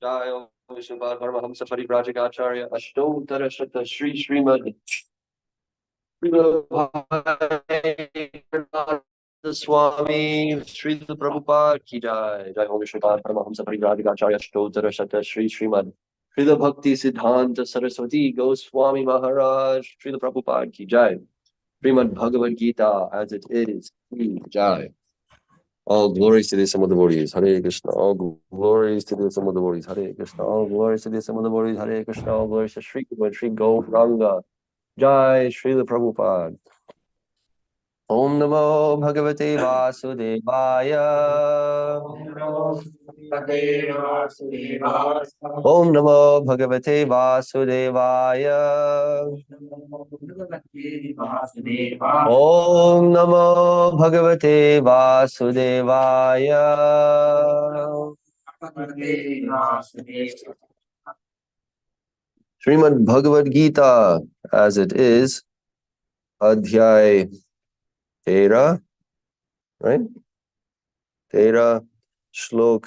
जय विष्णुपाद परमहंस परिव्राजकाचार्य अष्टोत्तर शत श्री श्रीमद स्वामी श्री प्रभुपाद की जय। जय हो विष्णुपाद परमहंस परिव्राजकाचार्य अष्टोत्तर शत श्री श्रीमद श्रील भक्ति सिद्धांत सरस्वती गोस्वामी महाराज श्रील प्रभुपाद की जय। Srimad Bhagavad Gita as it is. Jai. All glories to the Summa devotees. Hare Krishna. All glories to the Summa devotees. Hare Krishna. All glories to the Summa devotees. Hare Krishna. All glories to Sri Gauranga. Jai Srila Prabhupada. Om Namo Bhagavate Vasudevaya. Om Namo Bhagavate Vasudevaya. Om Namo Bhagavate Vasudevaya. Srimad Bhagavad Gita as it is, Adhyay Tera, right? Tera, Shlok,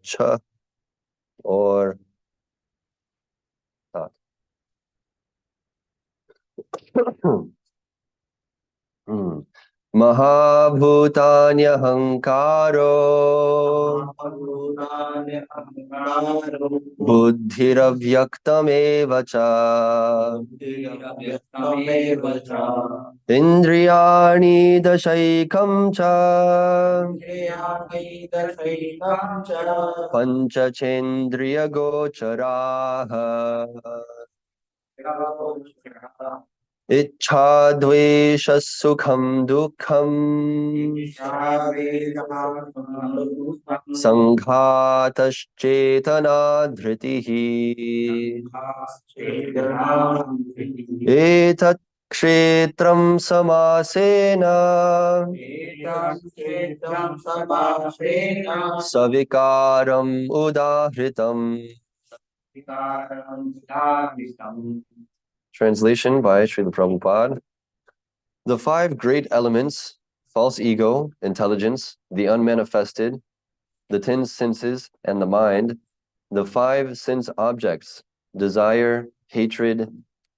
Cha, or Tat. Mahabhutanya Hankaro Buddhiravyaktameva cha Indriyani Dashaikam cha Panchachendriya Gocharaha Ichha dvesha sukham dukham Sanghataschetana dhritihi Etat kshetram samasena Savikaram udahritam. Translation by Srila Prabhupada. The five great elements, false ego, intelligence, the unmanifested, the 10 senses, and the mind, the five sense objects, desire, hatred,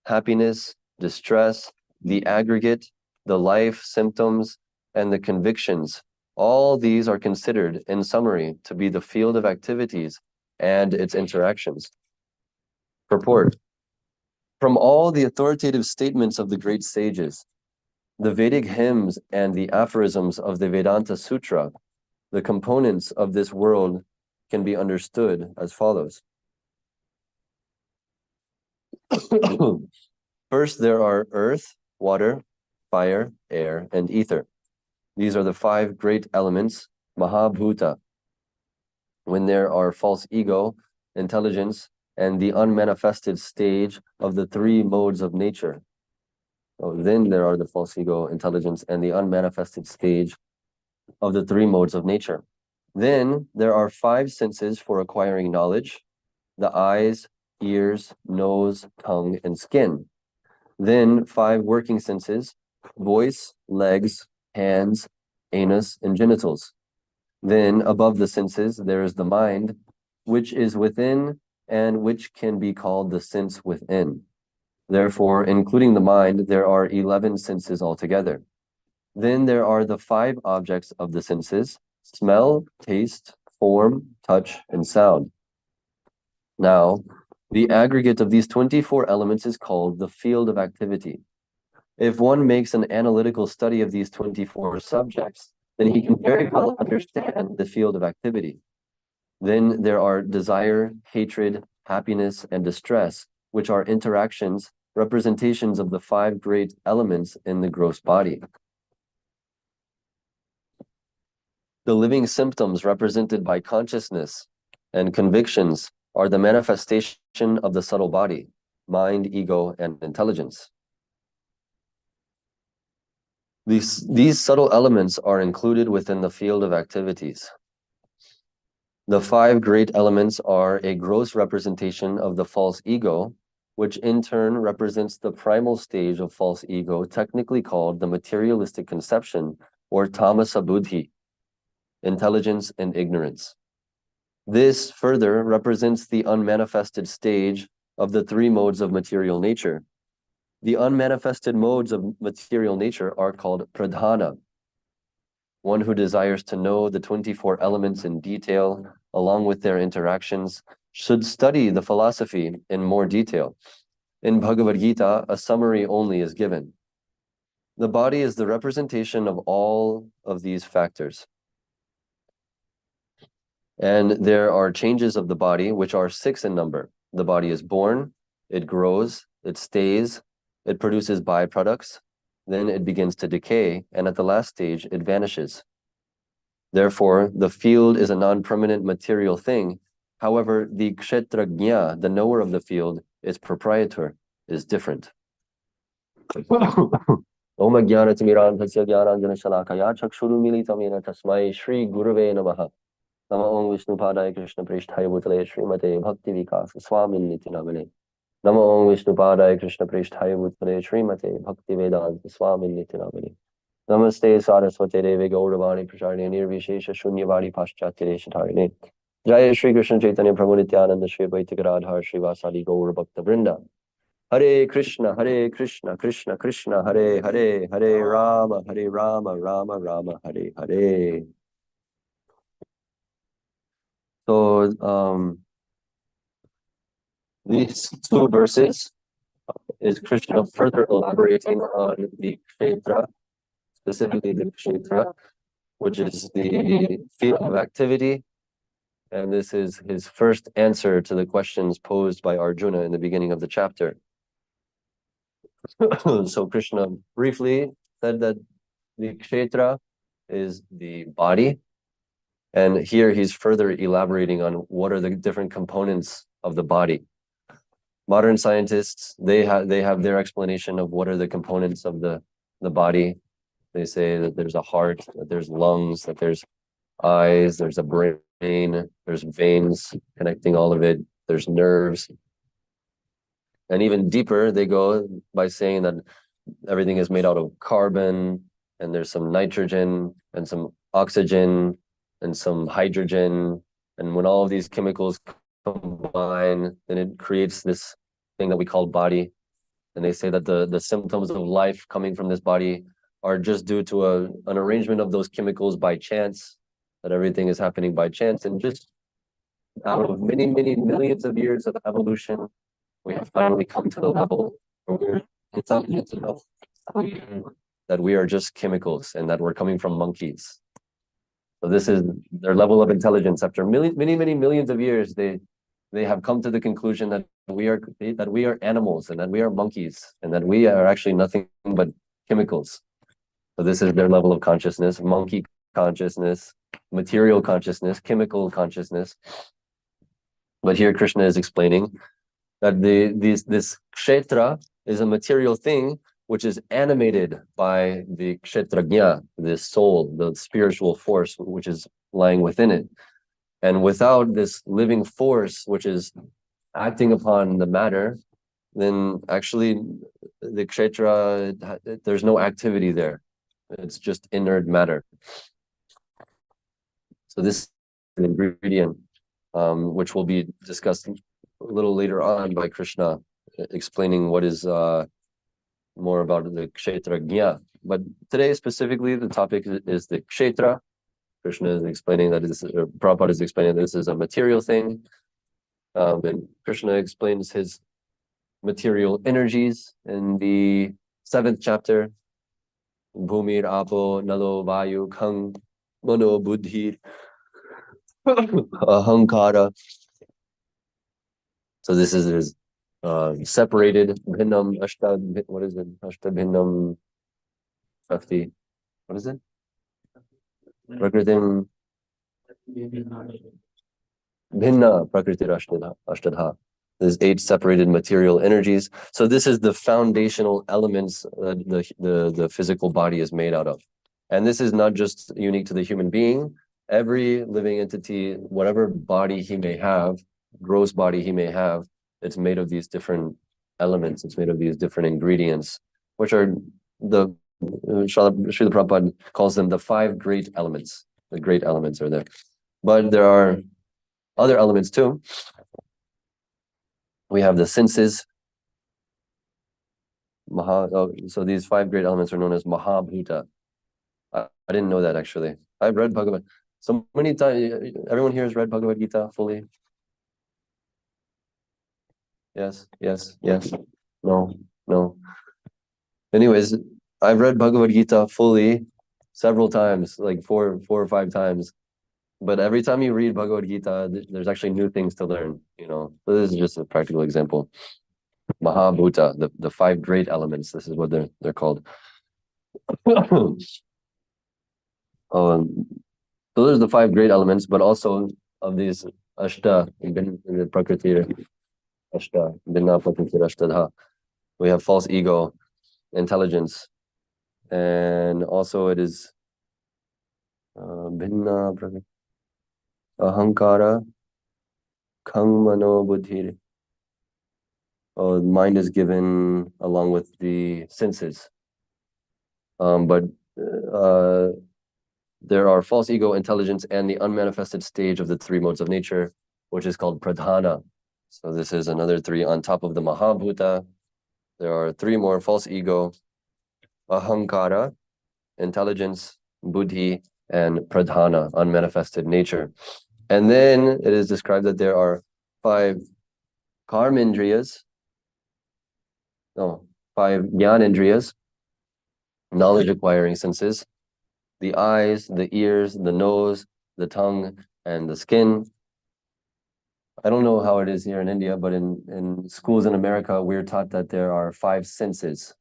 happiness, distress, the aggregate, the life symptoms, and the convictions, all these are considered, in summary, to be the field of activities and its interactions. Purport. From all the authoritative statements of the great sages, the Vedic hymns and the aphorisms of the Vedanta Sutra, the components of this world can be understood as follows. First, there are earth, water, fire, air, and ether. These are the five great elements, Mahabhuta. When there are false ego, intelligence, and the unmanifested stage of the three modes of nature. Then there are the false ego, intelligence, and the unmanifested stage of the three modes of nature. Then there are five senses for acquiring knowledge: the eyes, ears, nose, tongue, and skin. Then five working senses: voice, legs, hands, anus, and genitals. Then above the senses, there is the mind, which is within and which can be called the sense within. Therefore, including the mind, there are 11 senses altogether. Then there are the five objects of the senses: smell, taste, form, touch, and sound. Now, the aggregate of these 24 elements is called the field of activity. If one makes an analytical study of these 24 subjects, then he can very well understand the field of activity. Then there are desire, hatred, happiness, and distress, which are interactions representations of the five great elements in the gross body. The living symptoms represented by consciousness and convictions are the manifestation of the subtle body, mind, ego, and intelligence. These subtle elements are included within the field of activities. The five great elements are a gross representation of the false ego, which in turn represents the primal stage of false ego, technically called the materialistic conception, or tamasa buddhi, intelligence and ignorance. This further represents the unmanifested stage of the three modes of material nature. The unmanifested modes of material nature are called pradhana. One who desires to know the 24 elements in detail, along with their interactions, should study the philosophy in more detail. In Bhagavad Gita, a summary only is given. The body is the representation of all of these factors. And there are changes of the body, which are 6 in number. The body is born, it grows, it stays, it produces byproducts, then it begins to decay, and at the last stage, it vanishes. Therefore, the field is a non-permanent material thing. However, the kshetrajna, the knower of the field, its proprietor, is different. Om Jnanatimirandhasya Jnananjana Shalakaya Chakshurumilitamena Tasmai Shri Gurave Namaha. Nama Om Vishnupadaya Krishna Prishtaya Bhutale Srimate Bhakti Vikas Swamin Niti Namane. Nama Om Vishnupadaya Krishna Prishtaya Bhutale Srimate Bhakti Vedanta Swamin Niti Namane. Namaste Saraswate Devi Gauravani Pracharine Nirvishesha Shunyavadi Paschatya Shatarine. Jaya Shri Krishna Chaitanya Prabhu Nityananda Shri Advaita Gadadhar Shri Vasadi Gaura Bhakta Vrinda. Hare Krishna, Krishna Krishna, Hare Hare, Hare Rama, Rama Rama, Hare Hare. So, these two verses is Krishna further elaborating on the kshetra, specifically the kshetra, which is the field of activity. And this is his first answer to the questions posed by Arjuna in the beginning of the chapter. So Krishna briefly said that the kshetra is the body. And here he's further elaborating on what are the different components of the body. Modern scientists, they have their explanation of what are the components of the body. They say that there's a heart, that there's lungs, that there's eyes, there's a brain, there's veins connecting all of it, there's nerves. And even deeper, they go by saying that everything is made out of carbon, and there's some nitrogen, and some oxygen, and some hydrogen. And when all of these chemicals combine, then it creates this thing that we call body. And they say that the symptoms of life coming from this body are just due to an arrangement of those chemicals by chance, that everything is happening by chance. And just out of many, many millions of years of evolution, we have finally come to the level where we're intelligent enough that we are just chemicals and that we're coming from monkeys. So this is their level of intelligence. After many, many millions of years, they have come to the conclusion that we are animals and that we are monkeys and that we are actually nothing but chemicals. So this is their level of consciousness: monkey consciousness, material consciousness, chemical consciousness. But here Krishna is explaining that this kshetra is a material thing which is animated by the kshetrajna, the soul, the spiritual force which is lying within it. And without this living force which is acting upon the matter, then actually the kshetra, there's no activity there. It's just inert matter. So this is an ingredient which will be discussed a little later on by Krishna, explaining what is more about the kshetrajna. But today specifically, the topic is the kshetra. Krishna is explaining that Prabhupada is explaining that this is a material thing. And Krishna explains his material energies in the 7th chapter. Bhumir apo nalo vayu khang mano buddhi ahankara. So this is his separated, bhinnam, ashta, what is it? Ashta bhinnam, shakti. What is it? Prakritim, bhinna, prakritir ashtadha. There's 8 separated material energies. So this is the foundational elements the physical body is made out of. And this is not just unique to the human being. Every living entity, whatever body he may have, gross body he may have, it's made of these different elements. It's made of these different ingredients, which are the Srila Prabhupada calls them the 5 great elements. The great elements are there. But there are other elements too. We have the senses. So these 5 great elements are known as Mahabhuta. I didn't know that actually. I've read Bhagavad so many times. Everyone here has read Bhagavad Gita fully? Yes, yes, yes. No, no. Anyways, I've read Bhagavad Gita fully several times, like four or 5 times. But every time you read Bhagavad Gita, there's actually new things to learn, So this is just a practical example. Mahabhuta, the 5 great elements. This is what they're called. So there's the 5 great elements, but also of these ashta in the prakriti, ashta, binna prakriti ashtadha. We have false ego, intelligence, and also it is binna prakriti, ahankara, kang mano buddhi. Mind is given along with the senses. But there are false ego, intelligence, and the unmanifested stage of the 3 modes of nature, which is called pradhana. So this is another 3 on top of the Mahabhuta. There are 3 more: false ego, ahankara, intelligence, buddhi, and pradhana, unmanifested nature. And then it is described that there are 5 karmendriyas, 5 jnanendriyas, knowledge acquiring senses: the eyes, the ears, the nose, the tongue, and the skin. I don't know how it is here in India, but in schools in America, we're taught that there are 5 senses.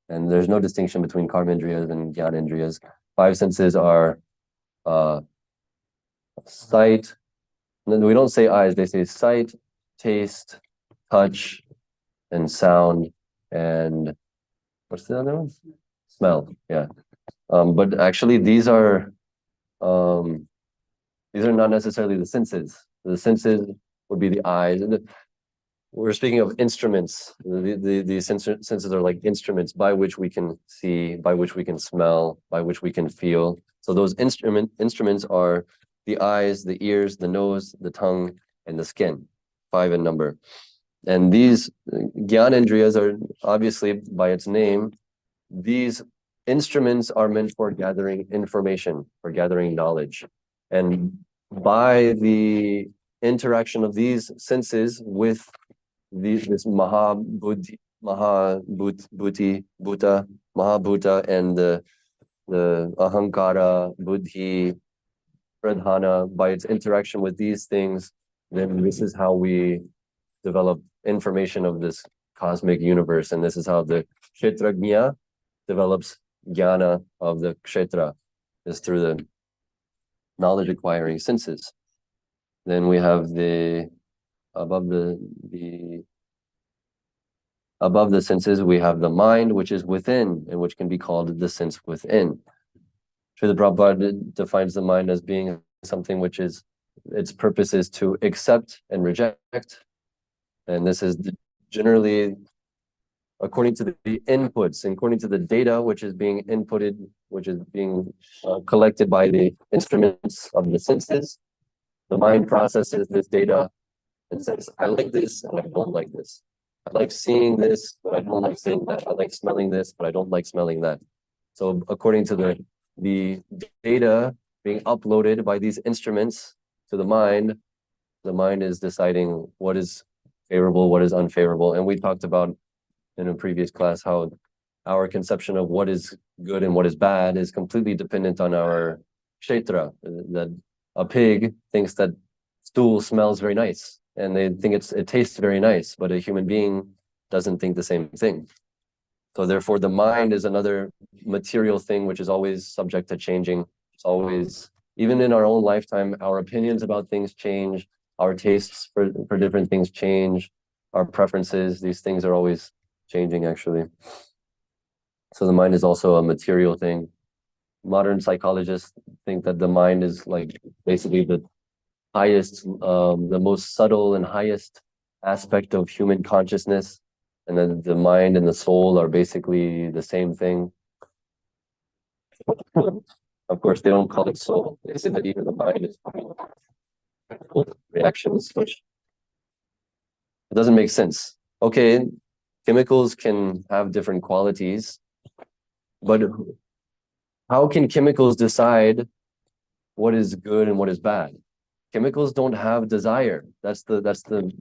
And there's no distinction between karmendriyas and jnanendriyas. 5 senses are sight. We don't say eyes, they say sight, taste, touch, and sound, and what's the other one? Smell, yeah. But actually these are not necessarily the senses. The senses would be the eyes. We're speaking of instruments. The senses are like instruments by which we can see, by which we can smell, by which we can feel. So those instruments are the eyes, the ears, the nose, the tongue, and the skin, 5 in number. And these jnanendriyas are obviously, by its name, these instruments are meant for gathering information, for gathering knowledge. And by the interaction of these senses with this Mahabhuta, and the ahankara, buddhi, pradhana, by its interaction with these things, then this is how we develop information of this cosmic universe. And this is how the kshetrajna develops jnana of the kshetra, is through the knowledge acquiring senses. Then we have above the senses, we have the mind, which is within, and which can be called the sense within. Srila Prabhupada defines the mind as being something which is, its purpose is to accept and reject. And this is generally according to the inputs, according to the data which is being inputted, which is being collected by the instruments of the senses. The mind processes this data and says, I like this and I don't like this. I like seeing this, but I don't like seeing that. I like smelling this, but I don't like smelling that. So according to the data being uploaded by these instruments to the mind is deciding what is favorable, what is unfavorable. And we talked about in a previous class how our conception of what is good and what is bad is completely dependent on our kshetra. That a pig thinks that stool smells very nice, and they think it tastes very nice, but a human being doesn't think the same thing. So therefore, the mind is another material thing which is always subject to changing. It's always, even in our own lifetime, our opinions about things change, our tastes for different things change, our preferences, these things are always changing actually. So the mind is also a material thing. Modern psychologists think that the mind is like basically the highest, the most subtle and highest aspect of human consciousness. And then the mind and the soul are basically the same thing. Of course, they don't call it soul. They say that even the mind is reactions, which it doesn't make sense. Okay, chemicals can have different qualities, but how can chemicals decide what is good and what is bad? Chemicals don't have desire. That's the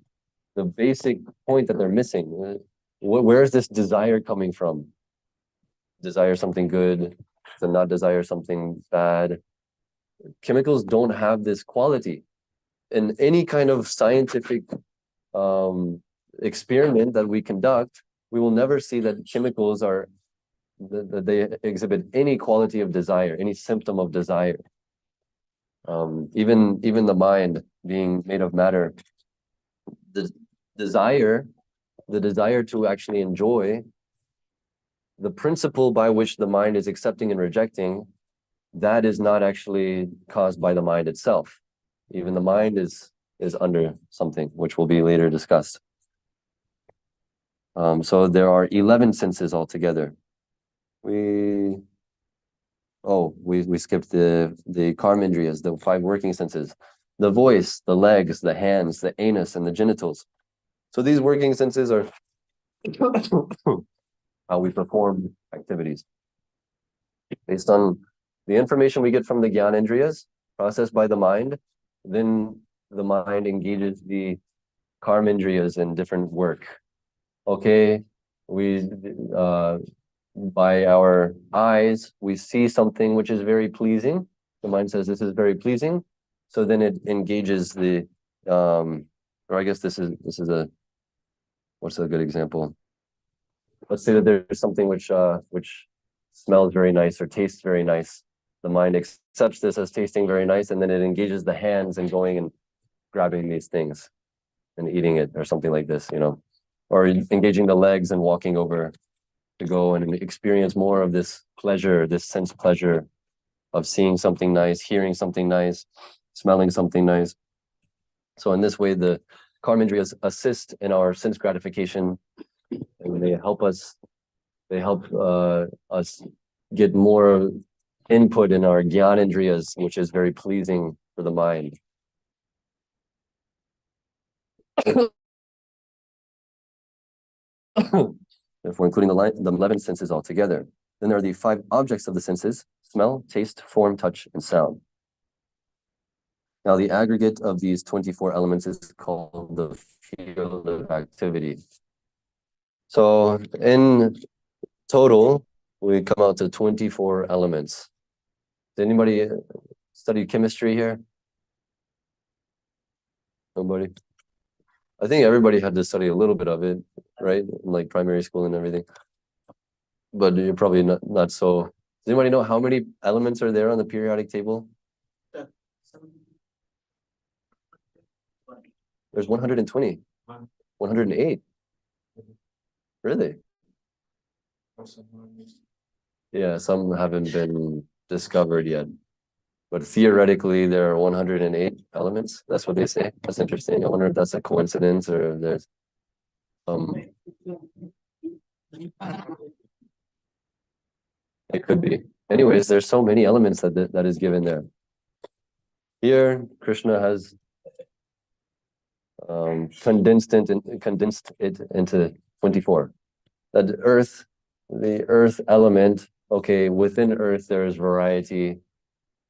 basic point that they're missing. Where is this desire coming from? Desire something good, to not desire something bad. Chemicals don't have this quality. In any kind of scientific experiment that we conduct, we will never see that chemicals are that they exhibit any quality of desire, any symptom of desire. Even the mind being made of matter, the desire to actually enjoy, the principle by which the mind is accepting and rejecting, that is not actually caused by the mind itself. Even the mind is under something, which will be later discussed. So there are 11 senses altogether. We skipped the karmendriyas, the 5 working senses. The voice, the legs, the hands, the anus, and the genitals. So these working senses are how we perform activities. Based on the information we get from the Gyanendriyas, processed by the mind, then the mind engages the karmendriyas in different work. Okay, we by our eyes, we see something which is very pleasing. The mind says this is very pleasing. So then it engages the, or I guess this is a, what's a good example? Let's say that there's something which smells very nice or tastes very nice. The mind accepts this as tasting very nice, and then it engages the hands in going and grabbing these things and eating it or something like this, or engaging the legs and walking over to go and experience more of this pleasure, this sense pleasure of seeing something nice, hearing something nice, smelling something nice. So in this way, the karmendriyas assist in our sense gratification, and they help us get more input in our gyanendriyas, which is very pleasing for the mind. Therefore, including the 11 senses altogether. Then there are the 5 objects of the senses: smell, taste, form, touch, and sound. Now, the aggregate of these 24 elements is called the field of activity. So in total, we come out to 24 elements. Did anybody study chemistry here? Nobody? I think everybody had to study a little bit of it, right? In like primary school and everything. But you're probably not so. Does anybody know how many elements are there on the periodic table? There's 120. 108. Really? Yeah, some haven't been discovered yet. But theoretically, there are 108 elements. That's what they say. That's interesting. I wonder if that's a coincidence or if there's it could be. Anyways, there's so many elements that is given there. Here, Krishna has condensed it into 24. That the earth element, okay, within earth there is variety.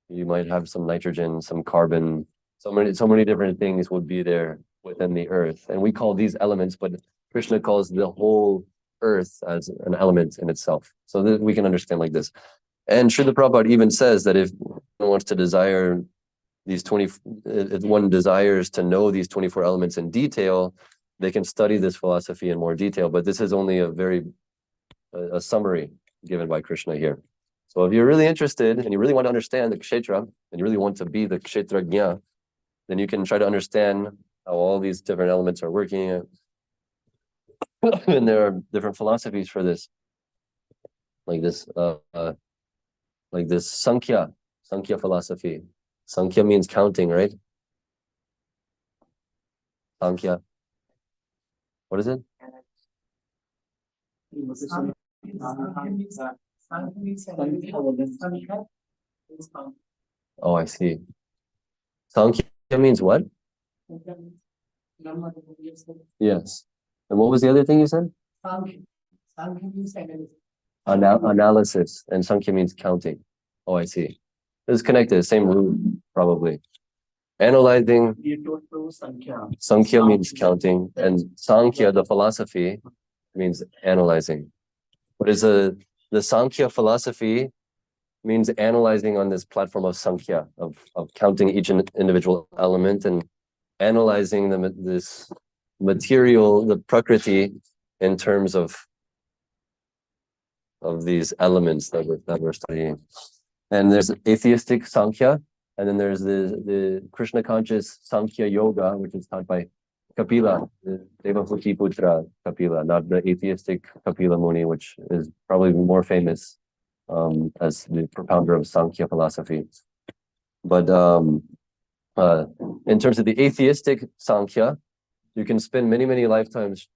You might have some nitrogen, some carbon, so many different things would be there within the earth. And we call these elements, but Krishna calls the whole earth as an element in itself. So that we can understand like this. And Srila Prabhupada even says that if one wants to desire these 20, if one desires to know these 24 elements in detail, they can study this philosophy in more detail, but this is only a summary given by Krishna here. So if you're really interested and you really want to understand the kshetra and you really want to be the kshetrajna, then you can try to understand how all these different elements are working. And there are different philosophies for this, like this Sankhya philosophy. Sankhya means counting, right? Sankhya. What is it? Oh, I see. Sankhya means what? Yes. And what was the other thing you said? Analysis. And Sankhya means counting. Oh, I see. It's connected, same root, probably. Analyzing. Sankhya means counting, and Sankhya, the philosophy, means analyzing. What is the Sankhya philosophy means analyzing on this platform of Sankhya, of counting each individual element and analyzing this material, the Prakriti, in terms of these elements that we're studying. And there's atheistic Sankhya, and then there's the Krishna conscious Sankhya Yoga, which is taught by Kapila, the Devahuti Putra Kapila, not the atheistic Kapila Muni, which is probably more famous as the propounder of Sankhya philosophy. But in terms of the atheistic Sankhya, you can spend many, many lifetimes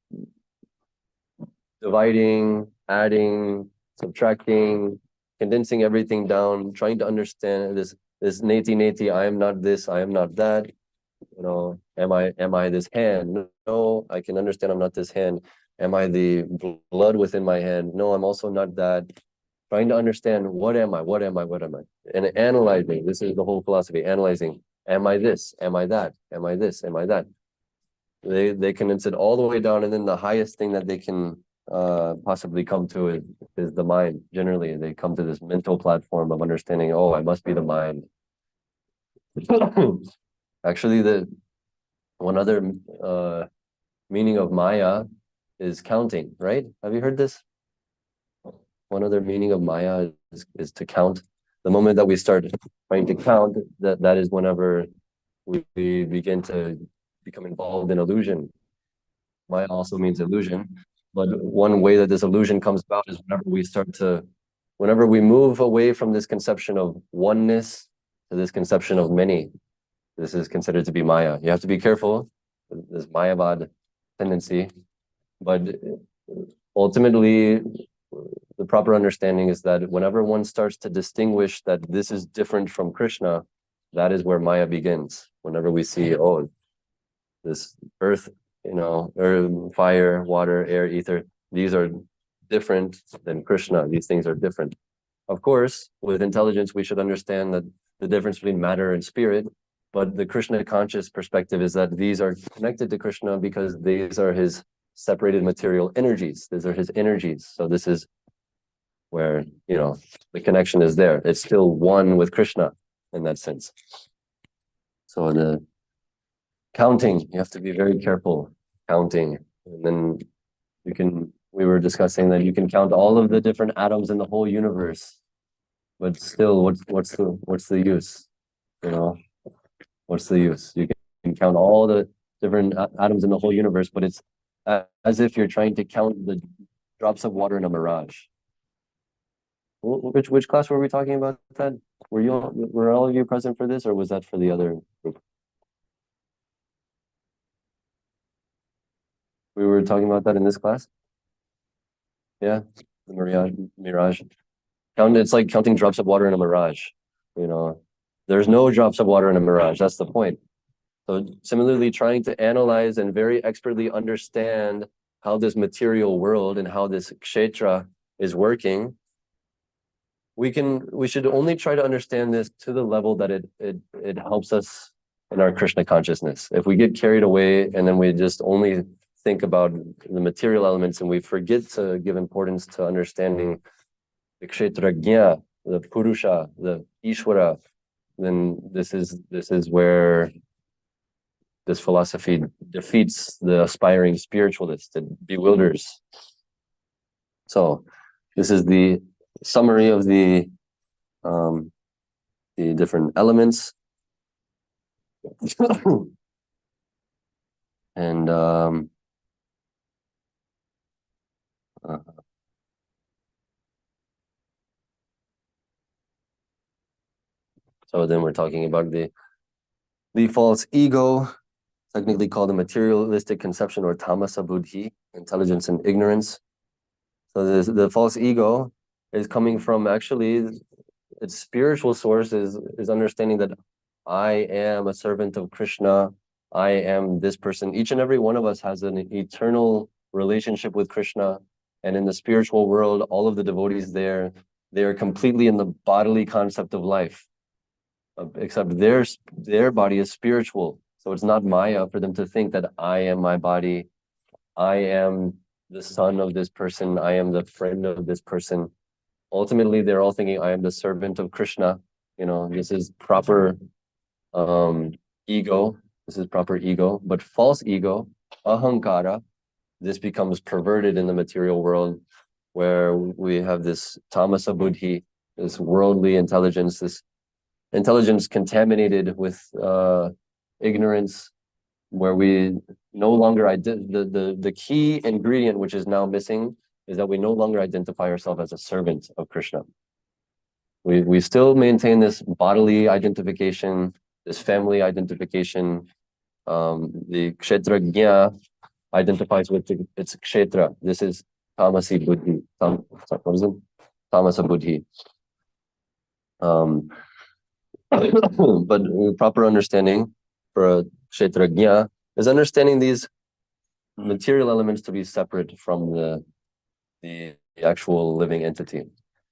dividing, adding, subtracting, condensing everything down, trying to understand this neti, I am not this, I am not that. You know, am I this hand? No, I can understand I'm not this hand. Am I the blood within my hand? No, I'm also not that. Trying to understand what am I? And analyzing, this is the whole philosophy, analyzing, am I this? Am I that? Am I this? Am I that? They condense it all the way down, and then the highest thing that they can possibly come to is the mind. Generally, they come to this mental platform of understanding, oh, I must be the mind. Actually, the one other meaning of Maya is counting, right? Have you heard this? One other meaning of Maya is to count. The moment that we start trying to count, that is whenever we begin to become involved in illusion. Maya also means illusion, but one way that this illusion comes about is whenever we move away from this conception of oneness to this conception of many. This is considered to be Maya. You have to be careful, this Mayavad tendency, but ultimately, the proper understanding is that whenever one starts to distinguish that this is different from Krishna, that is where Maya begins. Whenever we see, oh, this earth, earth, fire, water, air, ether, these are different than Krishna. These things are different. Of course, with intelligence, we should understand that the difference between matter and spirit, but the Krishna conscious perspective is that these are connected to Krishna because these are his separated material energies. These are his energies. So this is where, the connection is there. It's still one with Krishna in that sense. So the counting, you have to be very careful counting. And then we were discussing that you can count all of the different atoms in the whole universe, but still, what's the use? What's the use? You can count all the different atoms in the whole universe, but it's as if you're trying to count the drops of water in a mirage. Which class were we talking about that? Were all of you present for this, or was that for the other group? We were talking about that in this class? Yeah, the mirage. It's like counting drops of water in a mirage. There's no drops of water in a mirage. That's the point. So similarly, trying to analyze and very expertly understand how this material world and how this kshetra is working, we should only try to understand this to the level that it helps us in our Krishna consciousness. If we get carried away and then we just only think about the material elements and we forget to give importance to understanding the kshetrajna, the purusha, the ishvara, then this is where this philosophy defeats the aspiring spiritualist. It bewilders. So this is the summary of the different elements. And so then we're talking about the false ego, technically called the materialistic conception or tamasa buddhi, intelligence and ignorance. So the false ego is coming from actually its spiritual source is understanding that I am a servant of Krishna. I am this person. Each and every one of us has an eternal relationship with Krishna. And in the spiritual world, all of the devotees there, they are completely in the bodily concept of life, except their body is spiritual. So it's not Maya for them to think that I am my body. I am the son of this person. I am the friend of this person. Ultimately, they're all thinking, I am the servant of Krishna. This is proper ego. This is proper ego. But false ego, ahankara, this becomes perverted in the material world, where we have this tamasa buddhi, this worldly intelligence, this intelligence contaminated with ignorance, where we no longer the key ingredient which is now missing is that we no longer identify ourselves as a servant of Krishna. We still maintain this bodily identification, this family identification. The kshetrajna identifies with its kshetra. This is tamasi buddhi. What is it? Tamasa buddhi. But proper understanding for a kshetrajna is understanding these material elements to be separate from the actual living entity.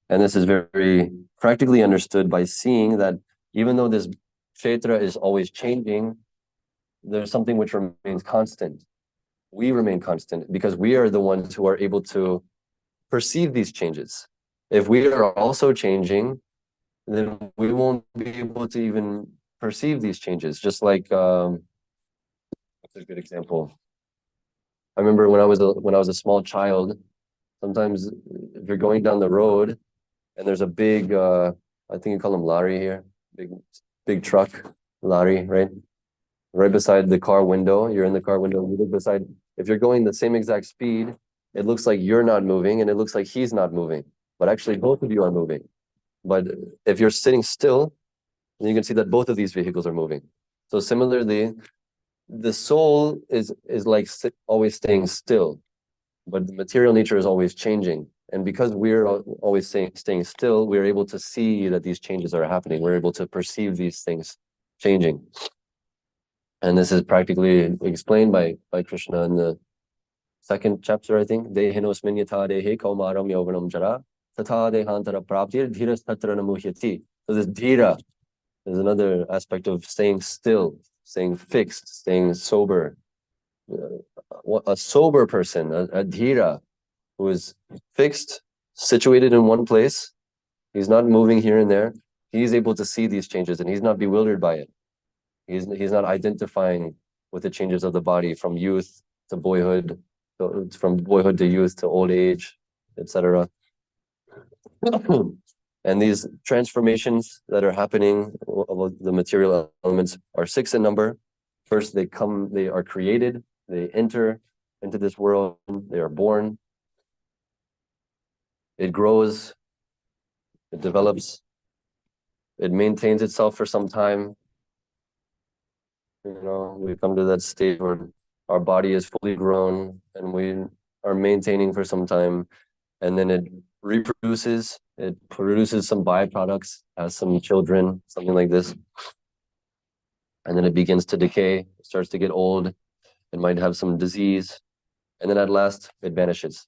And this is very practically understood by seeing that even though this kshetra is always changing, there's something which remains constant. We remain constant because we are the ones who are able to perceive these changes. If we are also changing, then we won't be able to even perceive these changes. Just like, what's a good example? I remember when I was a small child, sometimes if you're going down the road and there's a big, I think you call them lorry here, big truck, lorry, right? Right beside the car window, you're in the car window, you look beside, if you're going the same exact speed, it looks like you're not moving and it looks like he's not moving, but actually both of you are moving. But if you're sitting still, then you can see that both of these vehicles are moving. So similarly, the soul is like always staying still, but the material nature is always changing. And because we're always staying still, we're able to see that these changes are happening. We're able to perceive these things changing. And this is practically explained by Krishna in the second chapter, I think. Dehinosmin yatha dehe kaumaram yovanam jara tatha dehantara praptir dhiras tatra namuhyati. So this dhira is another aspect of staying still, staying fixed, staying sober. A sober person, a dhira, who is fixed, situated in one place, he's not moving here and there, he's able to see these changes and he's not bewildered by it. He's not identifying with the changes of the body from youth to boyhood, from boyhood to youth to old age, etc. And these transformations that are happening of the material elements are 6 in number. First, they are created, they enter into this world, they are born, it grows, it develops, it maintains itself for some time. We come to that stage where our body is fully grown and we are maintaining for some time, and then it reproduces, it produces some byproducts, has some children, something like this. And then it begins to decay, it starts to get old, it might have some disease, and then at last it vanishes.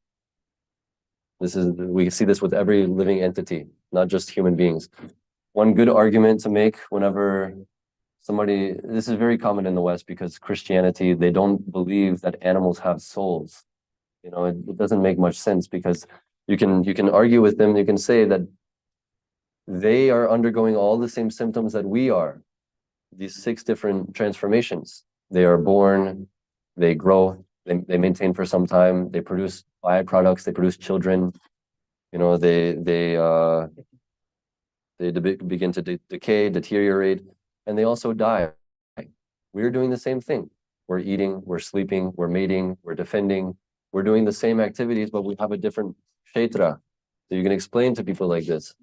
We see this with every living entity, not just human beings. One good argument to make whenever this is very common in the West because Christianity, they don't believe that animals have souls. It doesn't make much sense because you can argue with them, you can say that they are undergoing all the same symptoms that we are. These 6 different transformations. They are born, they grow, they maintain for some time, they produce byproducts, they produce children, they begin to decay, deteriorate, and they also die. We're doing the same thing. We're eating, we're sleeping, we're mating, we're defending. We're doing the same activities, but we have a different kshetra. So you can explain to people like this.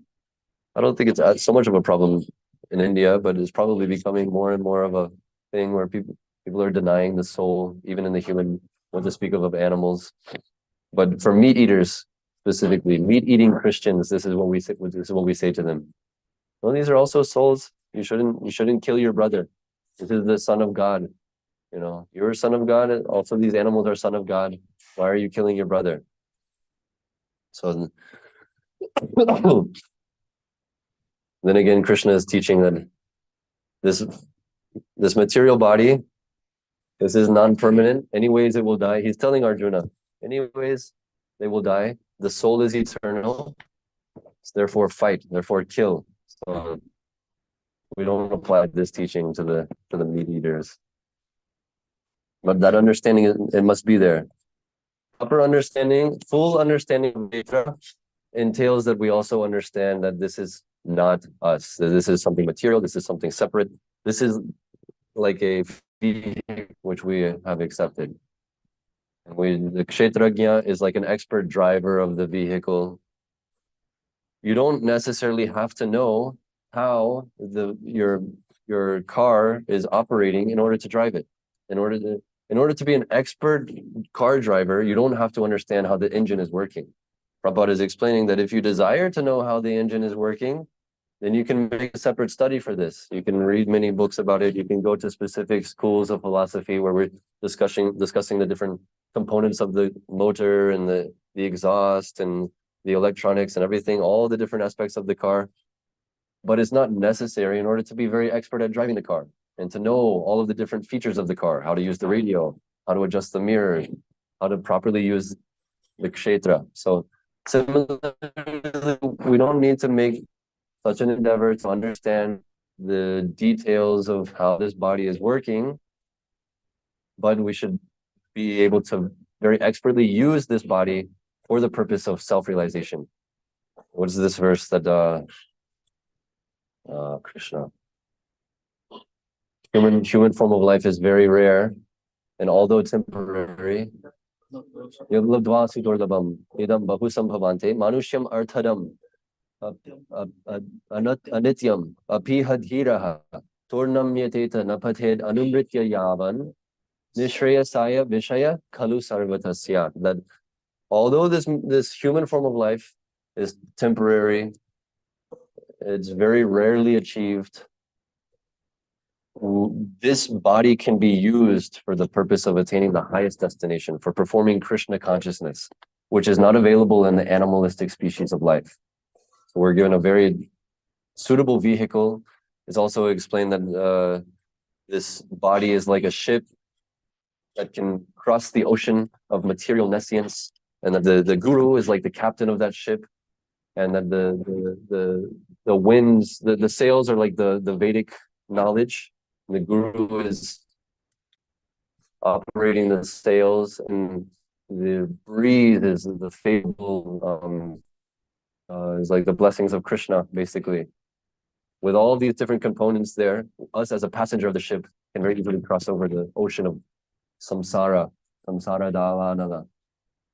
I don't think it's so much of a problem in India, but it's probably becoming more and more of a thing where people are denying the soul, even in the human, what to speak of animals. But for meat eaters specifically, meat-eating Christians, this is what we say to them. Well, these are also souls. You shouldn't kill your brother. This is the Son of God. You're a son of God. Also, these animals are son of God. Why are you killing your brother? So then again, Krishna is teaching that this material body, this is non-permanent. Anyways, it will die. He's telling Arjuna, anyways, they will die. The soul is eternal. So therefore, fight. Therefore, kill. So we don't apply this teaching to the meat eaters. But that understanding, it must be there. Proper understanding, full understanding of Vetra entails that we also understand that this is not us. That this is something material. This is something separate. This is like a vehicle which we have accepted. And the Kshetrajna is like an expert driver of the vehicle. You don't necessarily have to know how your car is operating in order to drive it. In order to be an expert car driver, you don't have to understand how the engine is working. Prabhupada is explaining that if you desire to know how the engine is working, then you can make a separate study for this. You can read many books about it. You can go to specific schools of philosophy where we're discussing the different components of the motor and the exhaust and the electronics and everything, all the different aspects of the car. But it's not necessary in order to be very expert at driving the car and to know all of the different features of the car, how to use the radio, how to adjust the mirrors, how to properly use the kshetra. So similarly, we don't need to make such an endeavor to understand the details of how this body is working, but we should be able to very expertly use this body for the purpose of self-realization. What is this verse that Krishna? Human form of life is very rare, and although temporary, idam bahusambhavante manusham arthadam anityam apihadhiraha tornam yateta napathed anumritya yavan nishreyasaya vishaya kalu sarvatasya. That although this human form of life is temporary, it's very rarely achieved, this body can be used for the purpose of attaining the highest destination, for performing Krishna consciousness, which is not available in the animalistic species of life. So we're given a very suitable vehicle. It's also explained that this body is like a ship that can cross the ocean of material nescience, and that the guru is like the captain of that ship, and that the winds, the sails are like the Vedic knowledge. The guru is operating the sails, and the breeze is the fable, is like the blessings of Krishna, basically. With all these different components there, us as a passenger of the ship can very easily cross over the ocean of samsara dala.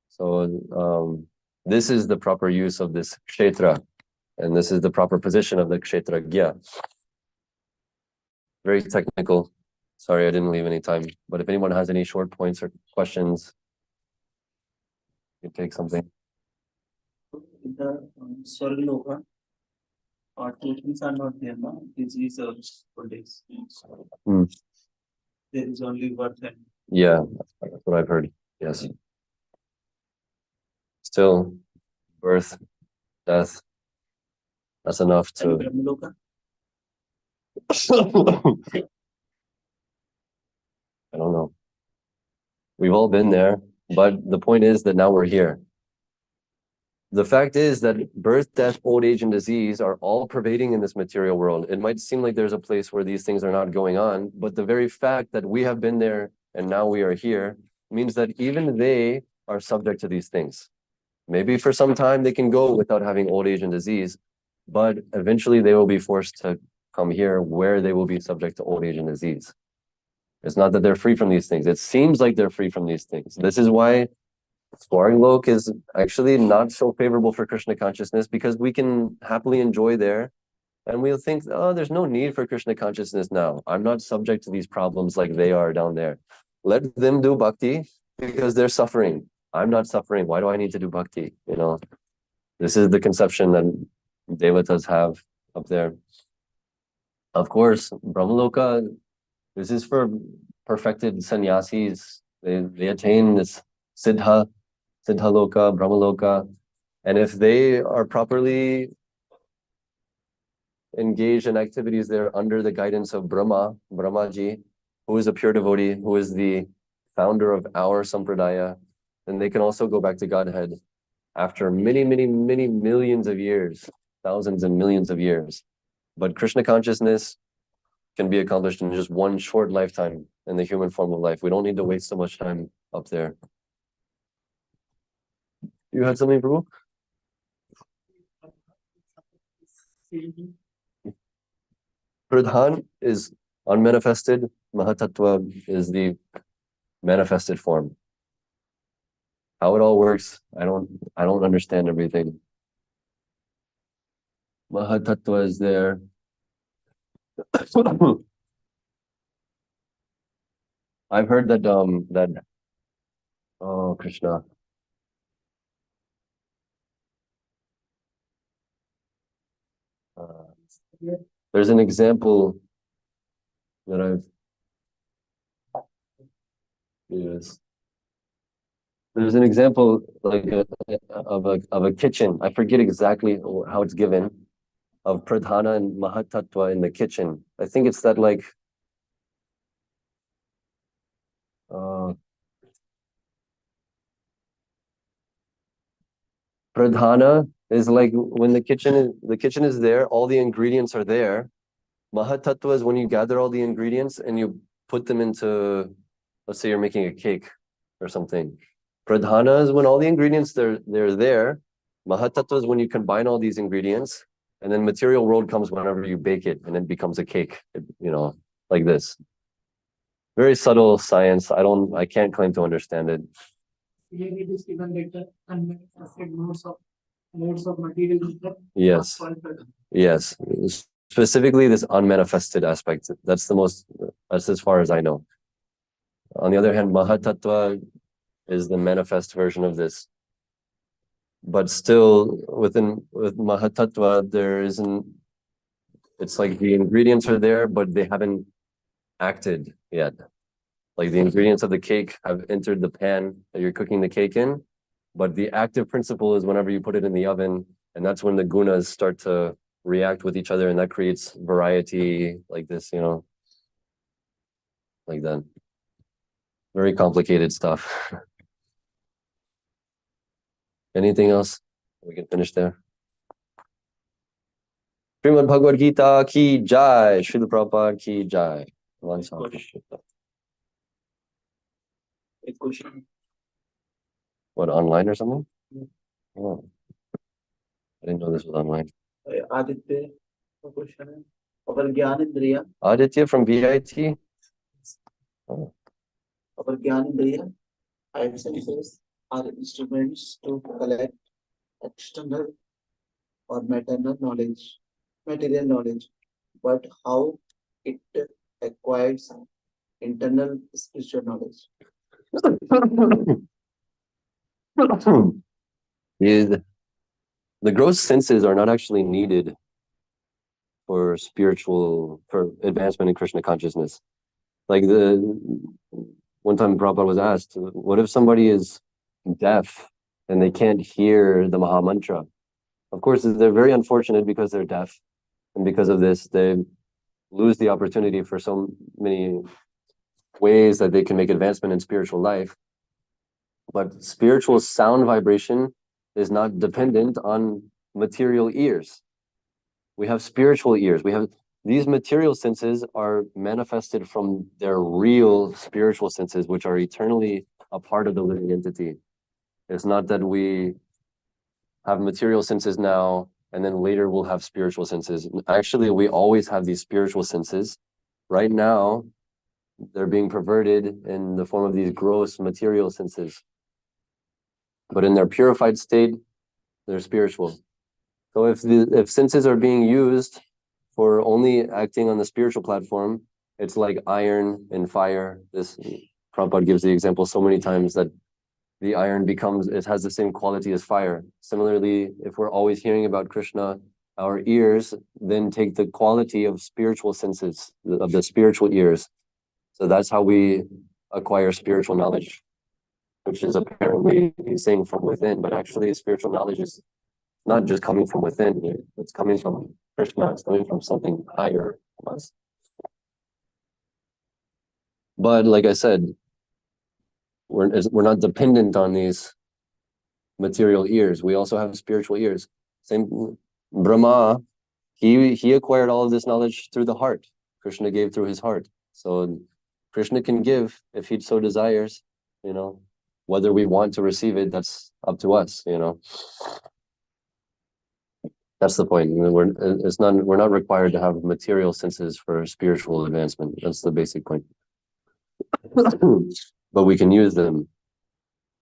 So this is the proper use of this kshetra, and this is the proper position of the kshetrajna. Very technical. Sorry, I didn't leave any time. But if anyone has any short points or questions, you take something. In the Swargaloka, our teachings are not there now. This is for days. There is only birth and yeah, that's what I've heard. Yes. Still, birth, death. That's enough to. Brahmaloka. I don't know. We've all been there, but the point is that now we're here. The fact is that birth, death, old age, and disease are all pervading in this material world. It might seem like there's a place where these things are not going on, but the very fact that we have been there and now we are here means that even they are subject to these things. Maybe for some time they can go without having old age and disease, but eventually they will be forced to come here where they will be subject to old age and disease. It's not that they're free from these things. It seems like they're free from these things. This is why Swargalok is actually not so favorable for Krishna consciousness, because we can happily enjoy there and we'll think, oh, there's no need for Krishna consciousness now. I'm not subject to these problems like they are down there. Let them do bhakti because they're suffering. I'm not suffering. Why do I need to do bhakti? You know, this is the conception that devatas have up there. Of course, Brahmaloka, this is for perfected sannyasis. They attain this siddha loka, Brahmaloka. And if they are properly engaged in activities there under the guidance of Brahmaji, who is a pure devotee, who is the founder of our sampradaya, then they can also go back to Godhead after many, many, many millions of years, thousands and millions of years. But Krishna consciousness can be accomplished in just one short lifetime in the human form of life. We don't need to waste so much time up there. You had something, Prabhu? Pradhan is unmanifested. Mahatattva is the manifested form. How it all works, I don't understand everything. Mahatattva is there. I've heard that oh Krishna. There's an example that I've used. There's an example like of a kitchen. I forget exactly how it's given, of Pradhana and Mahatattva in the kitchen. I think it's that like Pradhana is like when the kitchen is there, all the ingredients are there. Mahatattva is when you gather all the ingredients and you put them into, let's say you're making a cake or something. Pradhana is when all the ingredients they're there. Mahatattva is when you combine all these ingredients, and then material world comes whenever you bake it and it becomes a cake, you know, like this. Very subtle science. I can't claim to understand it. Maybe it is given later unmanifested modes of material. Yes. Yes. Specifically this unmanifested aspect. That's as far as I know. On the other hand, Mahatattva is the manifest version of this. But still with Mahatattva, it's like the ingredients are there, but they haven't acted yet. Like the ingredients of the cake have entered the pan that you're cooking the cake in, but the active principle is whenever you put it in the oven, and that's when the gunas start to react with each other, and that creates variety like this, you know, like that. Very complicated stuff. Anything else? We can finish there. Srimad Bhagavad Gita ki jai, Srila Prabhupada ki jai. A question. What, online or something? Oh. I didn't know this was online. Aditya, a question. Our Gyanendriya. Aditya from BIT? Oh. Our Gyanendriya, five senses are instruments to collect external or material knowledge, but how it acquires internal spiritual knowledge. The gross senses are not actually needed for advancement in Krishna consciousness. Like one time Prabhupada was asked, what if somebody is deaf and they can't hear the Maha Mantra? Of course, they're very unfortunate because they're deaf. And because of this, they lose the opportunity for so many ways that they can make advancement in spiritual life. But spiritual sound vibration is not dependent on material ears. We have spiritual ears. We have these material senses are manifested from their real spiritual senses, which are eternally a part of the living entity. It's not that we have material senses now and then later we'll have spiritual senses. Actually, we always have these spiritual senses. Right now, they're being perverted in the form of these gross material senses. But in their purified state, they're spiritual. So if senses are being used for only acting on the spiritual platform, it's like iron and fire. This Prabhupada gives the example so many times that the iron it has the same quality as fire. Similarly, if we're always hearing about Krishna, our ears then take the quality of spiritual senses, of the spiritual ears. So that's how we acquire spiritual knowledge, which is apparently saying from within, but actually spiritual knowledge is not just coming from within, it's coming from Krishna, it's coming from something higher from us. But like I said, we're not dependent on these material ears. We also have spiritual ears. Same Brahma, he acquired all of this knowledge through the heart. Krishna gave through his heart. So Krishna can give if he so desires, whether we want to receive it, that's up to us, That's the point. We're not required to have material senses for spiritual advancement. That's the basic point. But we can use them